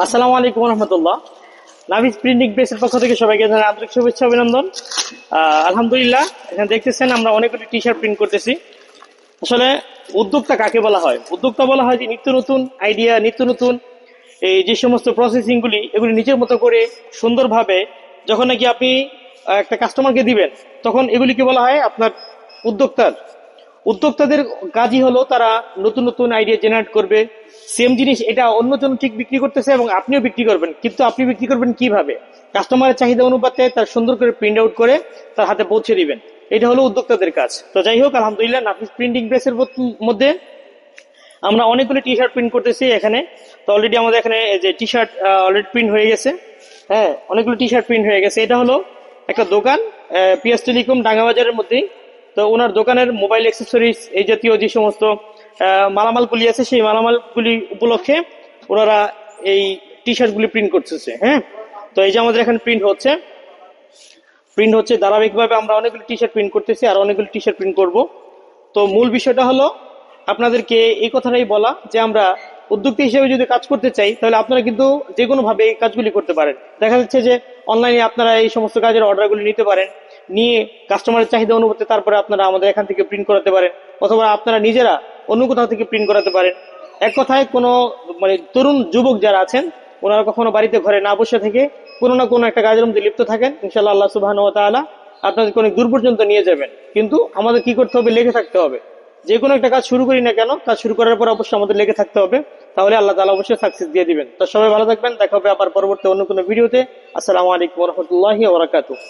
আসসালামু আলাইকুম রহমতুল্লাহ। নাভিজ প্রিন্টিং প্রেসের পক্ষ থেকে সবাইকে জানাই আন্তরিক শুভেচ্ছা অভিনন্দন। আলহামদুলিল্লাহ, এখানে দেখতেছেন আমরা অনেকগুলি টি শার্ট প্রিন্ট করতেছি। আসলে উদ্যোক্তা কাকে বলা হয়? উদ্যোক্তা বলা হয় যে নিত্য নতুন আইডিয়া, নিত্য নতুন এই যে সমস্ত প্রসেসিং গুলি এগুলি নিজের মতো করে সুন্দরভাবে যখন নাকি আপনি একটা কাস্টমারকে দিবেন, তখন এগুলিকে বলা হয় আপনার উদ্যোক্তার। উদ্যোক্তাদের কাজই হলো তারা নতুন নতুন আইডিয়া জেনারেট করবে। সেম জিনিস এটা অন্যজন ঠিক বিক্রি করতেছে এবং আপনিও বিক্রি করবেন, কিন্তু আপনি বিক্রি করবেন কিভাবে? কাস্টমারের চাহিদা অনুপাতে তার সুন্দর করে প্রিন্ট আউট করে তার হাতে পৌঁছে দিবেন। এটা হলো উদ্যোক্তাদের কাজ। তো যাই হোক, আলহামদুলিল্লাহ, নাফিস প্রিন্টিং প্রেসের মধ্যে আমরা অনেকগুলো টি শার্ট প্রিন্ট করতেছি এখানে। তো অলরেডি আমাদের এখানে যে টি শার্ট অলরেডি প্রিন্ট হয়ে গেছে। হ্যাঁ, অনেকগুলো টি শার্ট প্রিন্ট হয়ে গেছে। এটা হলো একটা দোকান, পিএস টেলিকম ডাঙ্গাবাজারের মধ্যেই। তো ওনার দোকানের মোবাইল অ্যাক্সেসরিজ এই জাতীয় যে সমস্ত মালামালগুলি আছে, সেই মালামালগুলি উপলক্ষে ওনারা এই টি শার্টগুলি প্রিন্ট করতেছে। হ্যাঁ, তো এই যে আমাদের এখানে প্রিন্ট হচ্ছে ধারাবাহিকভাবে। আমরা অনেকগুলো টি শার্ট প্রিন্ট করতেছি, আর অনেকগুলো টি শার্ট প্রিন্ট করব। তো মূল বিষয়টা হলো আপনাদেরকে এই কথাটাই বলা যে আমরা উদ্যোক্তা হিসেবে যদি কাজ করতে চাই, তাহলে আপনারা কিন্তু যে কোনো ভাবে এই কাজগুলি করতে পারেন। দেখা যাচ্ছে যে অনলাইনে আপনারা এই সমস্ত কাজের অর্ডারগুলি নিতে পারেন, নিয়ে কাস্টমারের চাহিদা অনুপাতে তারপরে আপনারা আমাদের এখান থেকে প্রিন্ট করাতে পারেন, অথবা আপনারা নিজেরা অন্য কোথাও থেকে প্রিন্ট করাতে পারেন। এক কথায় কোনো তরুণ যুবক যারা আছেন, ওনারা কখনো বাড়িতে ঘরে না বসে থেকে কোনো না কোনো একটা কাজের মধ্যে লিপ্ত থাকেন, ইনশাআল্লাহ আল্লাহ সুবহানাহু ওয়া তাআলা আপনাদেরকে অনেক দূর পর্যন্ত নিয়ে যাবেন। কিন্তু আমাদের কি করতে হবে? লেগে থাকতে হবে। যে কোনো একটা কাজ শুরু করি না কেন, কাজ শুরু করার পর অবশ্যই আমাদের লেগে থাকতে হবে, তাহলে আল্লাহ তাআলা অবশ্যই সাকসেস দিয়ে দিবেন। তো সবাই ভালো থাকবেন, দেখা হবে আবার পরবর্তী অন্য কোনো ভিডিওতে। আসসালামু আলাইকুম ওয়া রাহমাতুল্লাহি ওয়া বারাকাতুহু।